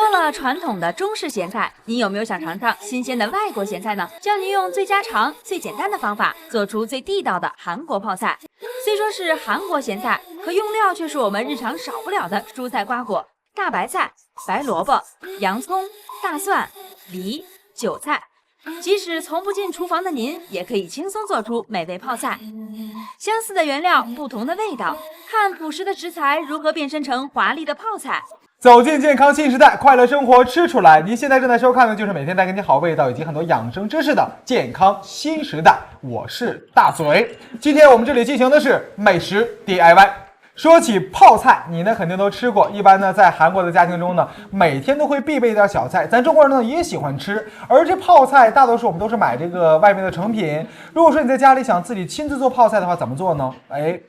说了传统的中式咸菜，您有没有想尝尝新鲜的外国咸菜呢？教您用最家常、最简单的方法，做出最地道的韩国泡菜。虽说是韩国咸菜，可用料却是我们日常少不了的蔬菜瓜果：大白菜、白萝卜、洋葱、大蒜、梨、韭菜。即使从不进厨房的您，也可以轻松做出美味泡菜。相似的原料，不同的味道，看朴实的食材如何变身成华丽的泡菜。走进健康新时代，快乐生活吃出来。您现在正在收看的就是每天带给你好味道以及很多养生知识的健康新时代，我是大嘴。今天我们这里进行的是美食 DIY。说起泡菜，你呢肯定都吃过。一般呢，在韩国的家庭中呢，每天都会必备一点小菜。咱中国人呢也喜欢吃，而这泡菜大多数我们都是买这个外面的成品。如果说你在家里想自己亲自做泡菜的话，怎么做呢？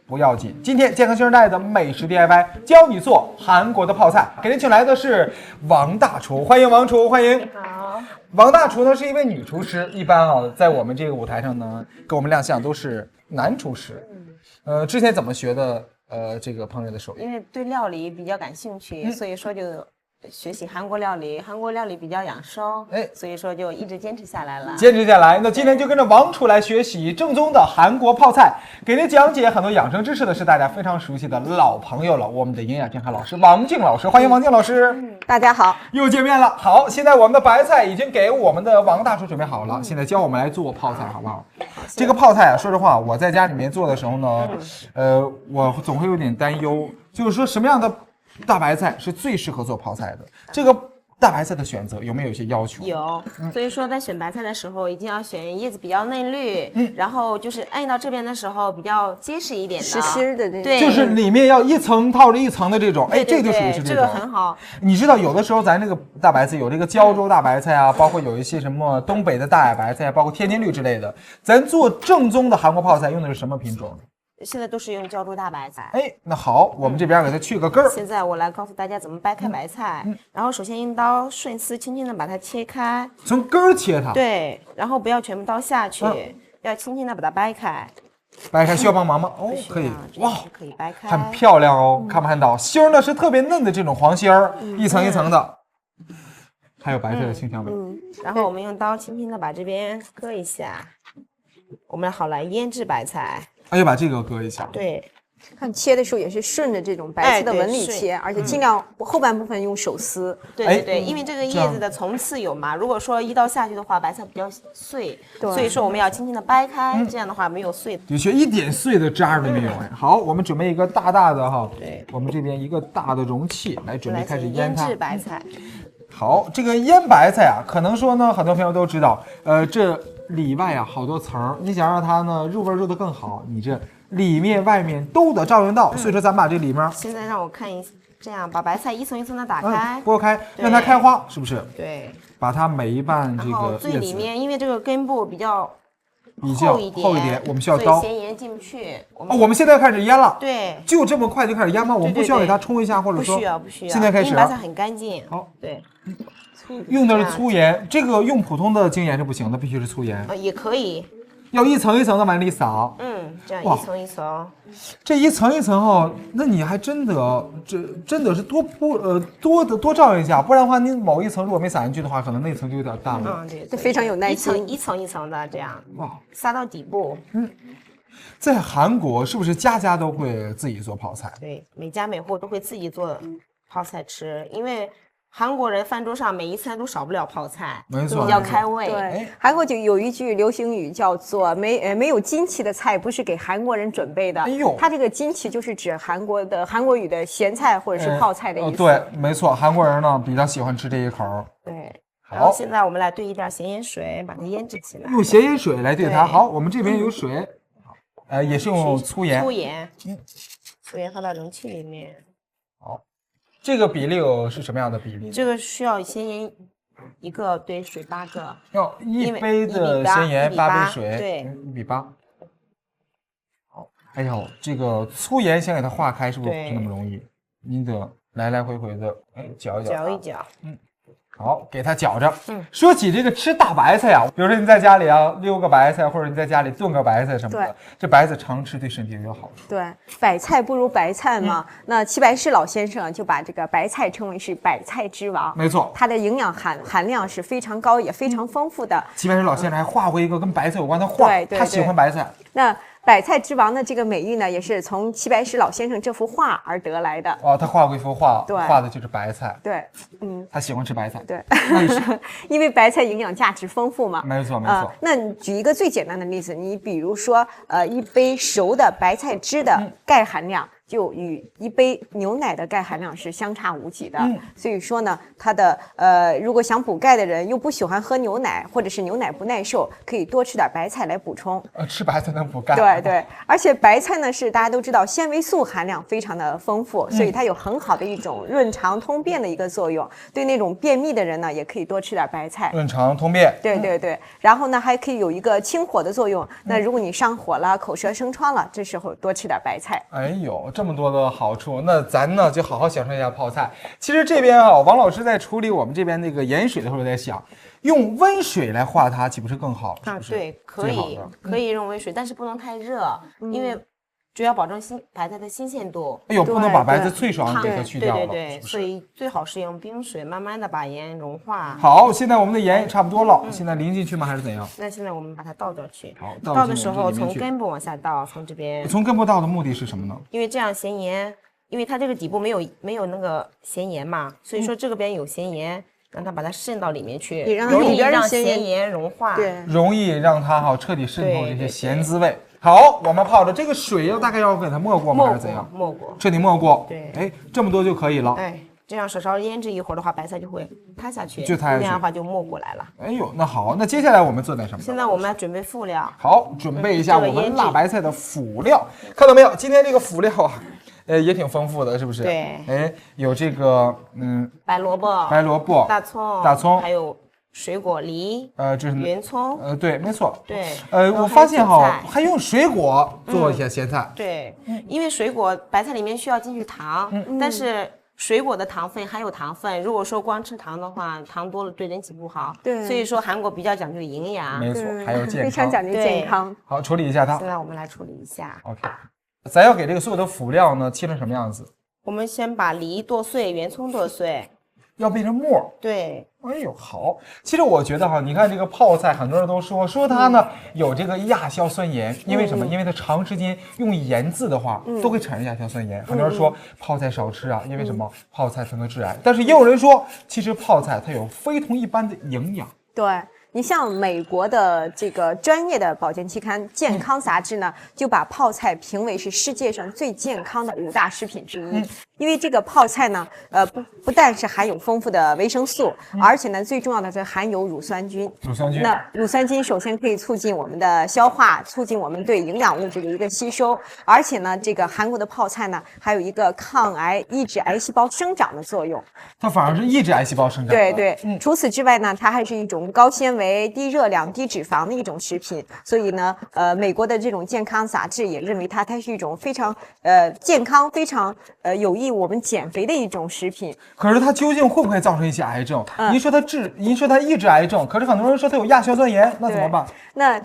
不要紧，今天健康新时代的美食 DIY 教你做韩国的泡菜。给您请来的是王大厨，欢迎王厨，欢迎。好。王大厨呢是一位女厨师，一般在我们这个舞台上呢，跟我们亮相都是男厨师。之前怎么学的？这个烹饪的手艺，因为对料理比较感兴趣，所以说就学习韩国料理。韩国料理比较养生，所以说就一直坚持下来了。坚持下来，那今天就跟着王厨来学习正宗的韩国泡菜，给您讲解很多养生知识的是大家非常熟悉的老朋友了，我们的营养健康老师王静老师，欢迎王静老师。大家好，又见面了。好，现在我们的白菜已经给我们的王大厨准备好了，现在教我们来做泡菜，好不好？这个泡菜啊，说实话，我在家里面做的时候呢，我总会有点担忧，就是说什么样的大白菜是最适合做泡菜的？这个大白菜的选择有没有一些要求？有，所以说在选白菜的时候，一定要选叶子比较嫩绿，然后就是按到这边的时候比较结实一点的，实心的那种，对，就是里面要一层套着一层的这种，对这就属于是这个很好。你知道有的时候咱这个大白菜有这个胶州大白菜啊，包括有一些什么东北的大矮白菜，包括天津绿之类的，咱做正宗的韩国泡菜用的是什么品种？现在都是用胶州大白菜。那好，我们这边给它去个根儿。现在我来告诉大家怎么掰开白菜，然后首先用刀顺丝轻轻的把它切开，从根儿切它。对，然后不要全部刀下去，要轻轻的把它掰开。掰开需要帮忙吗？可以。哇，可以掰开，很漂亮哦，看不看到？芯儿呢是特别嫩的这种黄芯儿，一层一层的，还有白菜的清香味。然后我们用刀轻轻的把这边割一下，我们好来腌制白菜。要把这个割一下。对，看切的时候也是顺着这种白菜的纹理切，而且尽量后半部分用手撕。对，因为这个叶子的层次有嘛，如果说一刀下去的话，白菜比较碎，所以说我们要轻轻的掰开，这样的话没有碎。的确，一点碎的渣都没有。好，我们准备一个大大的哈，对，我们这边一个大的容器来准备开始腌它。腌制白菜。好，这个腌白菜啊，可能说呢，很多朋友都知道，这里外啊好多层，你想让它呢入味入得更好，你这里面外面都得照应到。所以说咱们把这里面，现在让我看一下，这样把白菜一层一层的打开，剥开，让它开花，是不是？对，把它每一瓣这个最里面，因为这个根部比较厚一点，我们需要刀，咸盐进不去。我们现在开始腌了。对，就这么快就开始腌吗？我们不需要给它冲一下，或者说不需要。现在开始，因为白菜很干净。好，对。用的是粗盐，这个用普通的精盐是不行的，必须是粗盐。也可以，要一层一层的往里撒。这样一层一层。这一层一层那你还真的真的是多照应一下，不然的话，你某一层如果没撒进去的话，可能那层就有点淡了。对，这非常有耐心，一层一层的这样。撒到底部。在韩国是不是家家都会自己做泡菜？对，每家每户都会自己做泡菜吃，因为韩国人饭桌上每一餐都少不了泡菜，没错，比较开胃。对，韩国就有一句流行语叫做“没有金旗的菜不是给韩国人准备的”。它这个金旗就是指韩国语的咸菜或者是泡菜的意思。对，没错，韩国人呢比较喜欢吃这一口。对，然后现在我们来兑一点咸盐水，把它腌制起来。用咸盐水来兑它。好，我们这边有水，也是用粗盐。粗盐放到容器里面。好。这个比例是什么样的比例？这个需要咸盐1个兑水8个，要1杯的咸盐8杯水，对，1比8。好，这个粗盐想给它化开，是不是不那么容易？你得来来回回的，搅一搅。好，给它搅着。说起这个吃大白菜啊，比如说你在家里啊溜个白菜，或者你在家里炖个白菜什么的，这白菜常吃对身体也有好处。对，百菜不如白菜嘛。那齐白石老先生就把这个白菜称为是百菜之王。没错，它的营养含量是非常高，也非常丰富的。齐白石老先生还画过一个跟白菜有关的画，他喜欢白菜。那百菜之王的这个美誉呢，也是从齐白石老先生这幅画而得来的。哦，他画过一幅画，画的就是白菜。对，他喜欢吃白菜。对，因为白菜营养价值丰富嘛。没错没错。那你举一个最简单的例子，你比如说，一杯熟的白菜汁的钙含量，就与一杯牛奶的钙含量是相差无几的。所以说呢，它的如果想补钙的人又不喜欢喝牛奶，或者是牛奶不耐受，可以多吃点白菜来补充。吃白菜能补钙。对，而且白菜呢是大家都知道纤维素含量非常的丰富，所以它有很好的一种润肠通便的一个作用。对那种便秘的人呢，也可以多吃点白菜。润肠通便。对。然后呢，还可以有一个清火的作用。那如果你上火了、口舌生疮了，这时候多吃点白菜。哎呦，这么多的好处，那咱呢就好好享受一下泡菜。其实这边啊，王老师在处理我们这边那个盐水的时候在想，用温水来化它，岂不是更好？是不是？对，可以用温水，但是不能太热，因为主要保证白菜的新鲜度。哎呦，不能把白菜脆爽给它去掉了。对，所以最好是用冰水，慢慢的把盐融化。好，现在我们的盐也差不多了，现在淋进去吗？还是怎样？那现在我们把它倒进去。好，倒的时候从根部往下倒，从这边。从根部倒的目的是什么呢？因为这样咸盐，因为它这个底部没有那个咸盐嘛，所以说这个边有咸盐。让它把它渗到里面去，容易让咸盐融化，对，容易让它彻底渗透这些咸滋味。好，我们泡的这个水大概要给它没过吗？还是怎样？没过，彻底没过。对，哎，这么多就可以了。哎，这样稍稍腌制一会儿的话，白菜就会塌下去，就塌下去，那样的话就没过来了。哎呦，那好，那接下来我们做点什么？现在我们要准备辅料。好，准备一下我们辣白菜的辅料。看到没有？今天这个辅料啊。也挺丰富的，是不是？对，哎，有这个白萝卜、大葱，还有水果梨，这是圆葱，对，没错，对，我发现哈，还用水果做一些咸菜，对，因为水果白菜里面需要进去糖，但是水果的糖分含有糖分，如果说光吃糖的话，糖多了对人体不好，对，所以说韩国比较讲究营养，没错，还有健康，非常讲究健康。好，处理一下它。现在我们来处理一下。OK。咱要给这个所有的辅料呢切成什么样子？我们先把梨剁碎，圆葱剁碎，要变成沫。对，哎呦好。其实我觉得哈，你看这个泡菜，很多人都说它呢有这个亚硝酸盐，因为什么？因为它长时间用盐渍的话，都会产生亚硝酸盐。很多人说泡菜少吃啊，因为什么？泡菜它能致癌。但是也有人说，其实泡菜它有非同一般的营养。对。你像美国的这个专业的保健期刊《健康》杂志呢，就把泡菜评为是世界上最健康的5大食品之一。因为这个泡菜呢，不但是含有丰富的维生素，而且呢，最重要的是含有乳酸菌。那乳酸菌首先可以促进我们的消化，促进我们对营养物质的一个吸收。而且呢，这个韩国的泡菜呢，还有一个抗癌、抑制癌细胞生长的作用。它反而是抑制癌细胞生长。对。除此之外呢，它还是一种高纤维、低热量、低脂肪的一种食品。所以呢，美国的这种健康杂志也认为它是一种非常健康、非常有益我们减肥的一种食品。可是它究竟会不会造成一些癌症？您说它抑制癌症，可是很多人说它有亚硝酸盐，那怎么办？那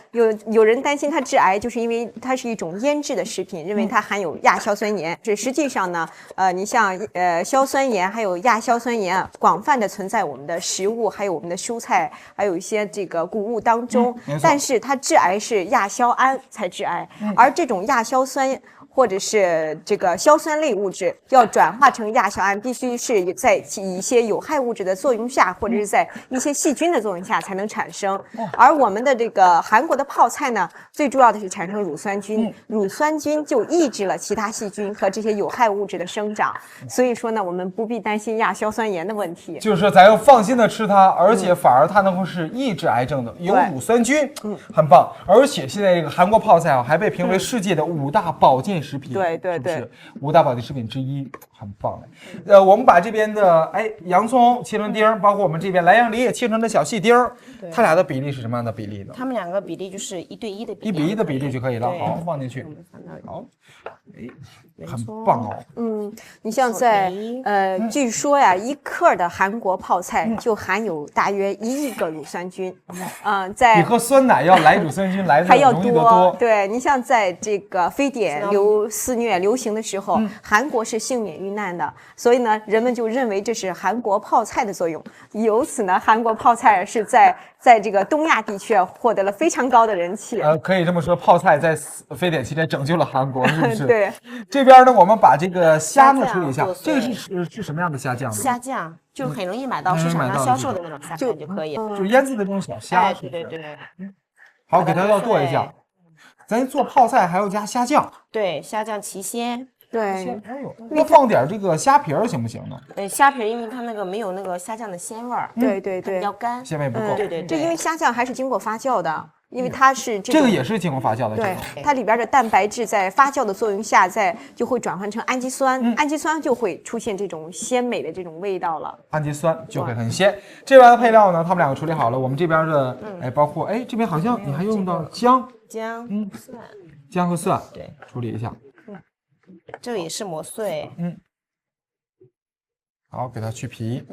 有人担心它致癌，就是因为它是一种腌制的食品，认为它含有亚硝酸盐。这实际上呢，你像硝酸盐还有亚硝酸盐广泛的存在我们的食物，还有我们的蔬菜，还有一些这个谷物当中。但是它致癌是亚硝胺才致癌，而这种亚硝酸或者是这个硝酸类物质要转化成亚硝胺，必须是在一些有害物质的作用下，或者是在一些细菌的作用下才能产生。而我们的这个韩国的泡菜呢，最重要的是产生乳酸菌，乳酸菌就抑制了其他细菌和这些有害物质的生长。所以说呢，我们不必担心亚硝酸盐的问题。就是说，咱要放心的吃它，而且反而它能够是抑制癌症的，有乳酸菌，很棒。而且现在这个韩国泡菜啊，还被评为世界的5大保健内食品，对对对，是不是5大保健食品之一，很棒的。我们把这边的洋葱切成丁儿，包括我们这边莱阳梨也切成了小细丁儿，它俩的比例是什么样的比例呢？它们2个比例就是1对1的比例， 1比1的比例就可以了。对好，放进去我。们放到好，很棒哦。你像在草据说呀，1克的韩国泡菜就含有大约1亿个乳酸菌，比在喝酸奶要来乳酸菌来的还要容易得多。对你像在这个非典肆虐流行的时候，韩国是幸免遇难的，所以呢，人们就认为这是韩国泡菜的作用。由此呢，韩国泡菜是在这个东亚地区获得了非常高的人气。可以这么说，泡菜在非典期间拯救了韩国，是不是？对。这边呢，我们把这个虾呢处理一下虾酱，这个是什么样的虾酱呢？虾酱，就很容易买到市场上销售的那种虾酱就可以。就是腌制的这种小虾。哎，对对对。好，给它要剁一下。咱做泡菜还要加虾酱。对，虾酱提鲜。对，哎呦，那放点这个虾皮儿行不行呢？虾皮因为它那个没有那个虾酱的鲜味儿，对对对，比较干，鲜味不够。对对对，这因为虾酱还是经过发酵的，因为它是这个也是经过发酵的。对，它里边的蛋白质在发酵的作用下，就会转换成氨基酸，氨基酸就会出现这种鲜美的这种味道了。氨基酸就会很鲜。这边的配料呢，他们2个处理好了。我们这边的包括这边好像你还用到姜、蒜，姜和蒜，对，处理一下。这个也是磨碎。好，给它去皮。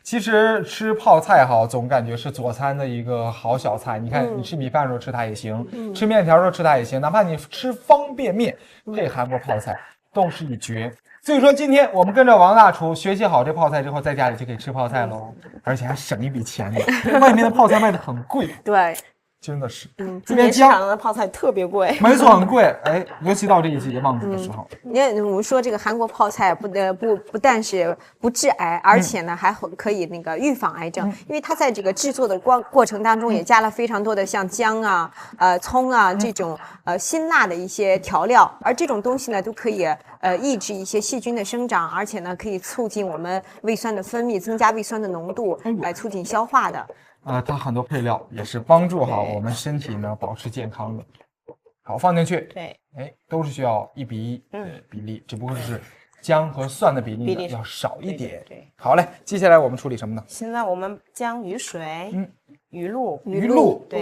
其实吃泡菜总感觉是佐餐的一个好小菜。你看，你吃米饭的时候吃它也行，吃面条的时候吃它也行，哪怕你吃方便面配韩国泡菜都是一绝。所以说，今天我们跟着王大厨学习好这泡菜之后，在家里就可以吃泡菜喽，而且还省一笔钱呢。外面的泡菜卖的很贵，对，真的是。这边市场的泡菜特别贵，没错，很贵。尤其到这一季节旺季的时候。我们说这个韩国泡菜不但是不致癌，而且呢还可以那个预防癌症，因为它在这个制作的过程当中也加了非常多的像姜啊、葱啊这种辛辣的一些调料，而这种东西呢都可以抑制一些细菌的生长，而且呢可以促进我们胃酸的分泌，增加胃酸的浓度，来促进消化的。它很多配料也是帮助我们身体呢保持健康的。好，放进去。对，都是需要1比1比例，只不过是姜和蒜的比例要少一点。对，好嘞，接下来我们处理什么呢？现在我们将鱼水、鱼露，鱼露，对，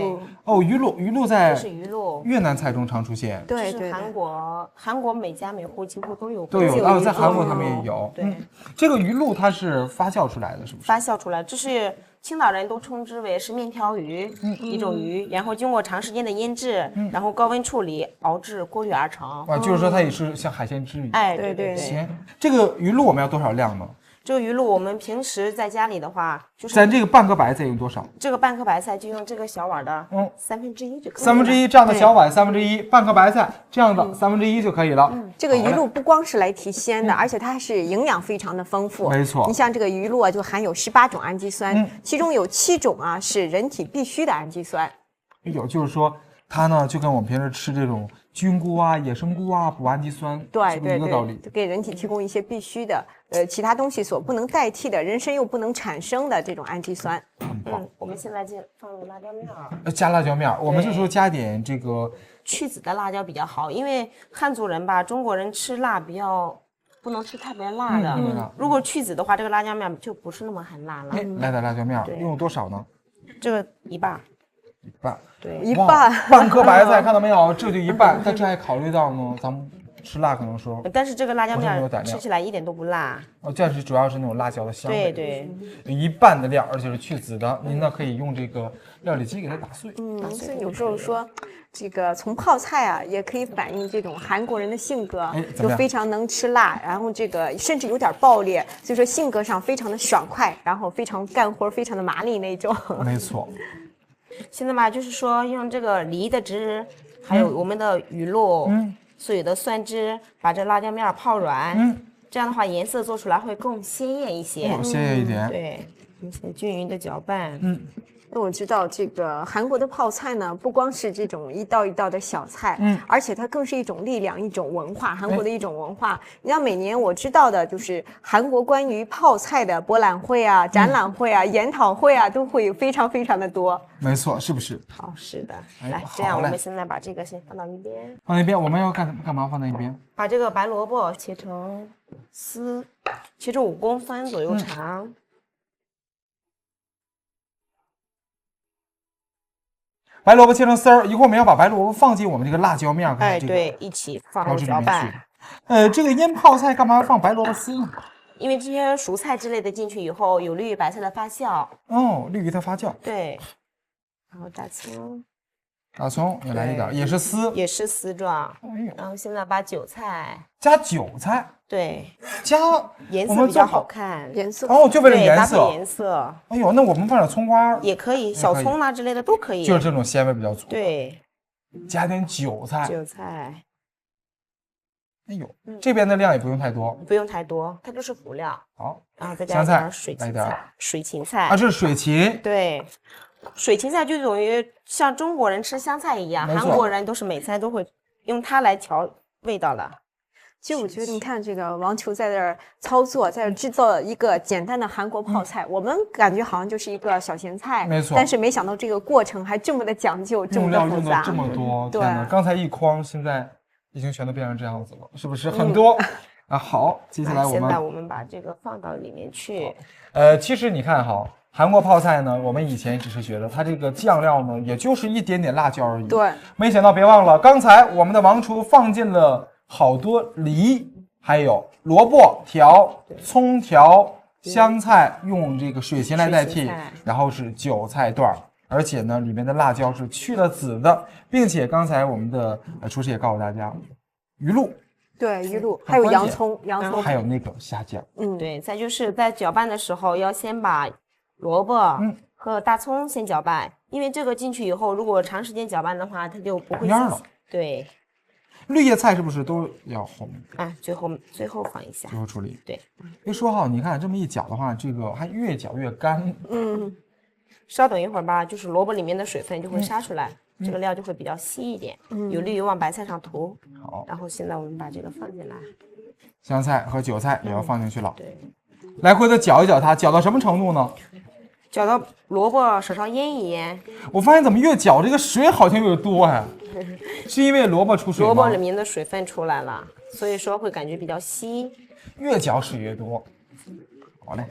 鱼露在这是鱼露，越南菜中常出现。对是韩国每家每户几乎都有，在韩国他们也有。对，这个鱼露它是发酵出来的，是不是？发酵出来，这是青岛人都称之为是面条鱼，一种鱼，然后经过长时间的腌制，然后高温处理，熬制过滤而成。就是说它也是像海鲜之鱼。对对。行，这个鱼露我们要多少量呢？这个鱼露我们平时在家里的话，就是咱这个半颗白菜用多少？这个半颗白菜就用这个小碗的1/3就可以了。1/3这样的小碗1/3，半颗白菜这样的1/3就可以了。这个鱼露不光是来提鲜的，而且它还是营养非常的丰富。没错，你像这个鱼露就含有18种氨基酸，其中有7种是人体必需的氨基酸。就是说它呢就跟我们平时吃这种菌菇啊、野生菇啊补氨基酸，对，一个道理，给人体提供一些必须的，其他东西所不能代替的，人参又不能产生的这种氨基酸。我们现在就放入辣椒面儿，加辣椒面儿，我们就说加点这个去籽的辣椒比较好，因为汉族人吧，中国人吃辣比较不能吃特别辣的，如果去籽的话，这个辣椒面就不是那么很辣了。来点辣椒面儿，用多少呢？这个一半。对，一半，半颗白菜，看到没有？这就一半。但这还考虑到呢，咱们吃辣可能说，但是这个辣椒面吃起来一点都不辣。这是主要是那种辣椒的香味。对，一半的量，而且是去籽的。您呢可以用这个料理机给它打碎。所以有时候说，这个从泡菜也可以反映这种韩国人的性格，就非常能吃辣，然后这个甚至有点暴烈，所以说性格上非常的爽快，然后非常干活，非常的麻利那种。没错。现在嘛，就是说用这个梨的汁，还有我们的鱼露，所有的蒜汁，把这辣椒面泡软，这样的话颜色做出来会更鲜艳一些，鲜艳一点。对，均匀的搅拌，那我知道这个韩国的泡菜呢，不光是这种一道一道的小菜，而且它更是一种力量，一种文化，韩国的一种文化。你像每年我知道的，就是韩国关于泡菜的博览会啊、展览会啊、研讨会啊，都会有非常非常的多。没错，是不是？好，是的。哎来，这样我们现在把这个先放到一边，放那边，我们要干嘛？放在一边。把这个白萝卜切成丝，切成5公分左右长。白萝卜切成丝儿，一会儿我们要把白萝卜放进我们这个辣椒面，哎，对，一起放入搅调制里面拌。去。这个腌泡菜干嘛要放白萝卜丝呢？因为这些蔬菜之类的进去以后，有利于白菜的发酵。哦，利于它发酵。对，然后大葱，大葱也来一点，也是丝，也是丝状。哎呦，然后现在把韭菜，加韭菜，对，加颜我们做色比较好看，颜色哦，就为了对，颜色。搭配颜色哎呦，那我们放点葱花也可以，小葱啦之类的都可以。就是这种鲜味比较足。，对，加点韭菜。韭菜哎呦，这边的量也不用太多。不用太多，它就是辅料。好，然后再加香菜一点水来点芹菜，水芹菜啊，这是水芹。对，水芹菜就等于像中国人吃香菜一样，没错韩国人都是每餐都会用它来调味道的。其实我觉得，你看这个王球在这儿操作，在这儿制造一个简单的韩国泡菜，我们感觉好像就是一个小咸菜，没错但是没想到这个过程还这么的讲究，这么用料的复杂。用的这么多，对天哪！刚才一筐，现在已经全都变成这样子了，是不是很多？啊，好，接下来我们现在我们把这个放到里面去。其实你看哈，韩国泡菜呢，我们以前只是觉得它这个酱料呢，也就是一点点辣椒而已。对，没想到别忘了，刚才我们的王厨放进了好多梨，还有萝卜条、葱条、香菜，用这个水芹来代替水芹菜，然后是韭菜段儿。而且呢，里面的辣椒是去了籽的，并且刚才我们的厨师也告诉大家，鱼露，对，鱼露，还有关键洋葱，洋葱，还有那个虾酱。对，再就是在搅拌的时候，要先把萝卜和大葱先搅拌，因为这个进去以后，如果长时间搅拌的话，它就不会蔫了。对，绿叶菜是不是都要后面啊，最后放一下最。后处理？对，别说哈，你看这么一搅的话，这个还越搅越干。稍等一会儿吧，就是萝卜里面的水分就会杀出来，这个料就会比较稀一点，有利于往白菜上涂。好，然后现在我们把这个放进来。香菜和韭菜也要放进去了，对，来回的搅一搅它，搅到什么程度呢？搅到萝卜手上腌一腌，我发现怎么越搅这个水好像越多呀？是因为萝卜出水吗？萝卜里面的水分出来了，所以说会感觉比较稀。越搅水越多。好嘞，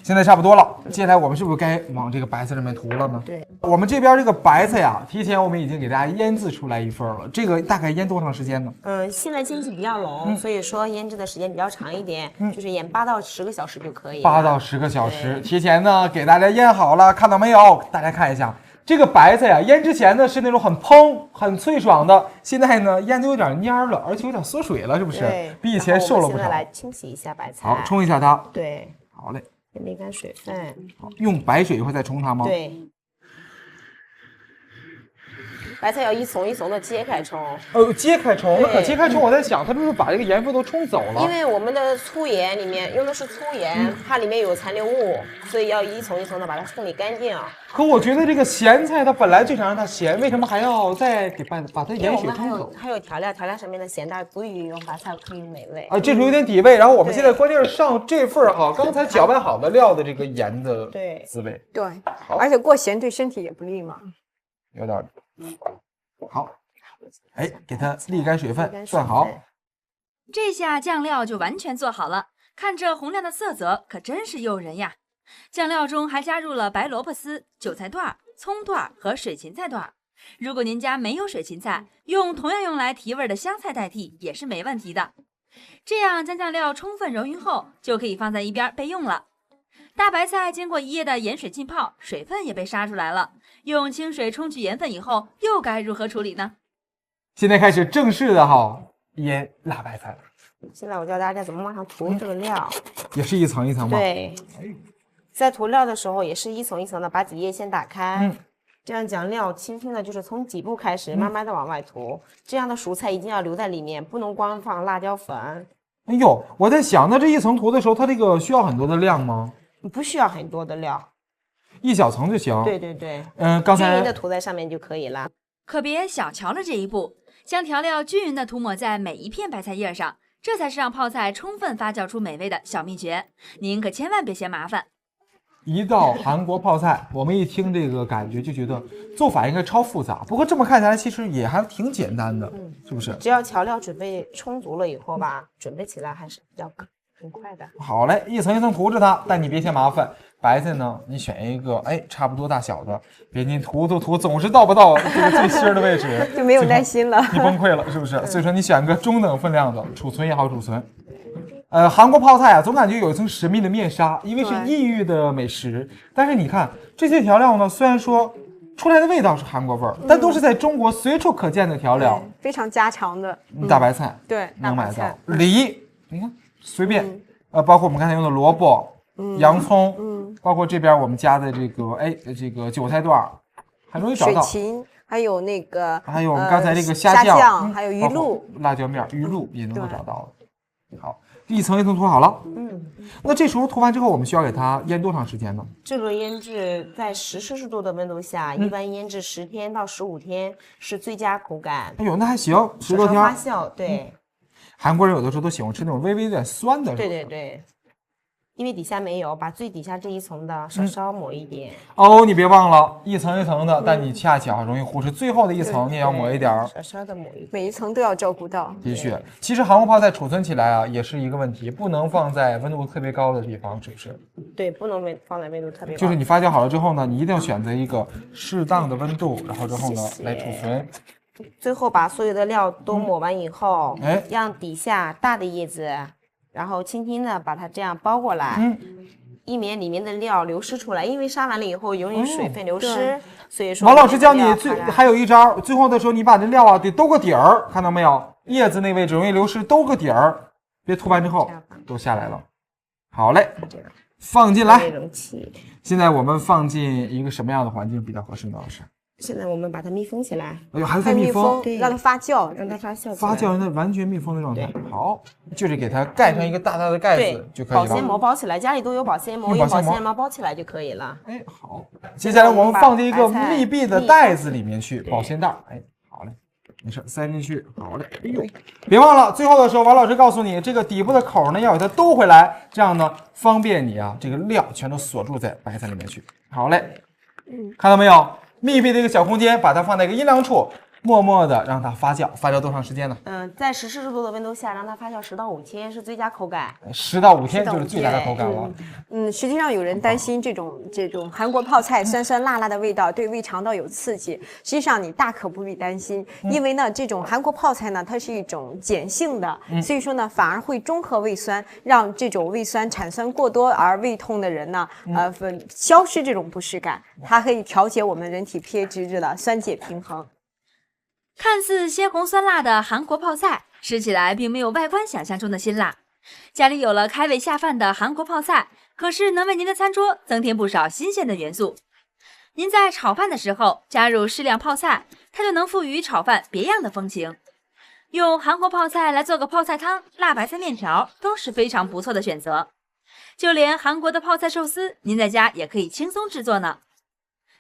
现在差不多了，接下来我们是不是该往这个白菜上面涂了呢？对，我们这边这个白菜呀，提前我们已经给大家腌制出来一份了，这个大概腌多长时间呢？现在天气比较冷，所以说腌制的时间比较长一点，就是腌8到10个小时就可以了。8到10个小时，提前呢给大家腌好了，看到没有？大家看一下，这个白菜呀，腌之前呢是那种很蓬、很脆爽的，现在呢腌的有点蔫了，而且有点缩水了，是不是？对，比以前瘦了不少。然后我们现在来清洗一下白菜。好，冲一下它。对，好嘞，先沥干水分。好，用白水一会儿再冲它吗？。对，白菜要一丛一丛的揭开冲，揭开冲，那可对揭开冲，我在想，它是不是把这个盐分都冲走了？因为我们的粗盐里面用的是粗盐，它里面有残留物，所以要一丛一丛的把它处理干净。可我觉得这个咸菜它本来就想让它咸，为什么还要再给把它盐因为我们水冲走？还有调料，调料上面的咸淡足以用白菜可以美味。这是有点底味。然后我们对现在关键是上这份儿哈，刚才搅拌好的料的这个盐的对滋味，对，而且过咸对身体也不利嘛。有点儿好。哎，给它沥干水分，沥干水涮好。分这下酱料就完全做好了，看这红亮的色泽，可真是诱人呀！酱料中还加入了白萝卜丝、韭菜段、葱段和水芹菜段。如果您家没有水芹菜，用同样用来提味的香菜代替也是没问题的。这样将酱料充分揉匀后，就可以放在一边备用了。大白菜经过1夜的盐水浸泡，水分也被杀出来了。用清水冲去盐分以后，又该如何处理呢？现在开始正式的腌辣白菜了，现在我教大家怎么往上涂这个料。也是一层一层吗？对，在涂料的时候也是一层一层的把底液先打开，这样将料轻轻的就是从底部开始，慢慢的往外涂。这样的蔬菜一定要留在里面，不能光放辣椒粉。哎呦，我在想，那这一层涂的时候，它这个需要很多的量吗？不需要很多的料，一小层就行。对对对，刚才均匀的涂在上面就可以了。可别小瞧了这一步，将调料均匀的涂抹在每一片白菜叶上，这才是让泡菜充分发酵出美味的小秘诀。您可千万别嫌麻烦。一道韩国泡菜，我们一听这个感觉就觉得做法应该超复杂，不过这么看起来其实也还挺简单的，是不是？只要调料准备充足了以后吧，准备起来还是比较很快的。好嘞，一层一层涂着它，但你别嫌麻烦。白菜呢，你选一个差不多大小的，别您涂总是到不到这个最心儿的位置，就没有耐心了，你崩溃了是不是？所以说你选个中等分量的，储存也好储存。韩国泡菜啊，总感觉有一层神秘的面纱，因为是异域的美食。但是你看这些调料呢，虽然说出来的味道是韩国味儿，但都是在中国随处可见的调料，非常家常的。大白菜对，能买到，梨，你看随便，包括我们刚才用的萝卜、洋葱，包括这边我们加的这个韭菜段，很容易找到。水芹，还有那个，还有我们刚才这个虾酱，还有鱼露、辣椒面、鱼露也能够找到的。好。一层一层涂好了，那这时候涂完之后，我们需要给它腌多长时间呢？这个腌制在10°C的温度下，一般腌制10天到15天是最佳口感。哎呦，那还行，10多天发酵。对，韩国人有的时候都喜欢吃那种微微有点酸的。对对对，因为底下没有，把最底下这一层的稍抹一点。哦，你别忘了一层一层的，但你恰巧容易忽视最后的一层，你也要抹一点，稍的抹一点，每一层都要照顾到。的确，其实韩国泡菜储存起来啊，也是一个问题，不能放在温度特别高的地方，是不是？对，不能放在温度特别高。就是你发酵好了之后呢，你一定要选择一个适当的温度，然后之后呢来储存。最后把所有的料都抹完以后，让底下大的叶子。然后轻轻的把它这样包过来，以免里面的料流失出来，因为杀完了以后容易水分流失，所以说王老师教你还有一招，最后的时候你把这料啊得兜个底儿，看到没有？叶子那位置容易流失，兜个底儿，别涂完之后都下来了。好嘞，放进来。现在我们放进一个什么样的环境比较合适呢？老师？现在我们把它密封起来。哎呦，还在密封，对，让它发酵，让它发酵，发酵让它完全密封的状态。好，就是给它盖上一个大大的盖子就可以了。保鲜膜包起来，家里都有保鲜膜，用保鲜膜包起来就可以了。好，接下来我们放进一个密闭的袋子里面去，保鲜袋。好嘞，没事，塞进去。好嘞，哎呦，别忘了，最后的时候王老师告诉你，这个底部的口呢要给它兜回来，这样呢方便你啊，这个料全都锁住在白菜里面去。好嘞，看到没有？密闭的一个小空间，把它放在一个阴凉处，默默的让它发酵。发酵多长时间呢？在10°C的温度下，让它发酵10到5天是最佳口感。10到5天就是最佳的口感了。实际上有人担心这种韩国泡菜酸酸辣辣的味道对胃肠道有刺激，实际上你大可不必担心，因为呢这种韩国泡菜呢它是一种碱性的，所以说呢反而会中和胃酸，让这种胃酸产酸过多而胃痛的人呢消失这种不适感，它可以调节我们人体 pH 值的酸碱平衡。看似鲜红酸辣的韩国泡菜，吃起来并没有外观想象中的辛辣。家里有了开胃下饭的韩国泡菜，可是能为您的餐桌增添不少新鲜的元素。您在炒饭的时候加入适量泡菜，它就能赋予炒饭别样的风情。用韩国泡菜来做个泡菜汤、辣白菜面条都是非常不错的选择。就连韩国的泡菜寿司，您在家也可以轻松制作呢。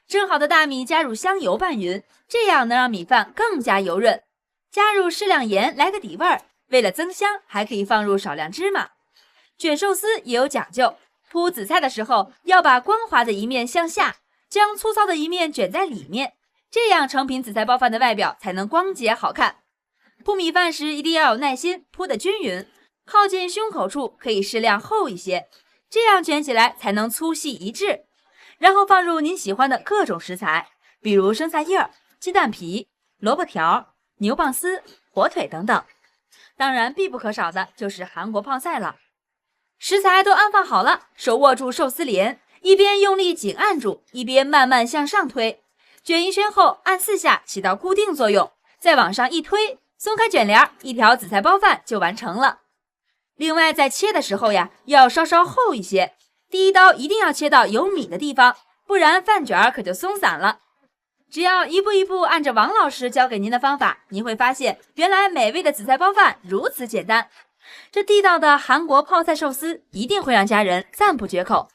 蒸好的大米加入香油拌匀，这样能让米饭更加油润。加入适量盐来个底味儿，为了增香，还可以放入少量芝麻。卷寿司也有讲究，铺紫菜的时候要把光滑的一面向下，将粗糙的一面卷在里面，这样成品紫菜包饭的外表才能光洁好看。铺米饭时一定要有耐心，铺得均匀，靠近胸口处可以适量厚一些，这样卷起来才能粗细一致。然后放入您喜欢的各种食材，比如生菜叶、鸡蛋皮、萝卜条、牛蒡丝、火腿等等。当然必不可少的就是韩国泡菜了。食材都安放好了，手握住寿司帘，一边用力紧按住，一边慢慢向上推。卷一圈后按4下起到固定作用，再往上一推，松开卷帘，一条紫菜包饭就完成了。另外在切的时候呀，要稍稍厚一些。第一刀一定要切到有米的地方，不然饭卷可就松散了。只要一步一步按着王老师教给您的方法，您会发现原来美味的紫菜包饭如此简单。这地道的韩国泡菜寿司一定会让家人赞不绝口。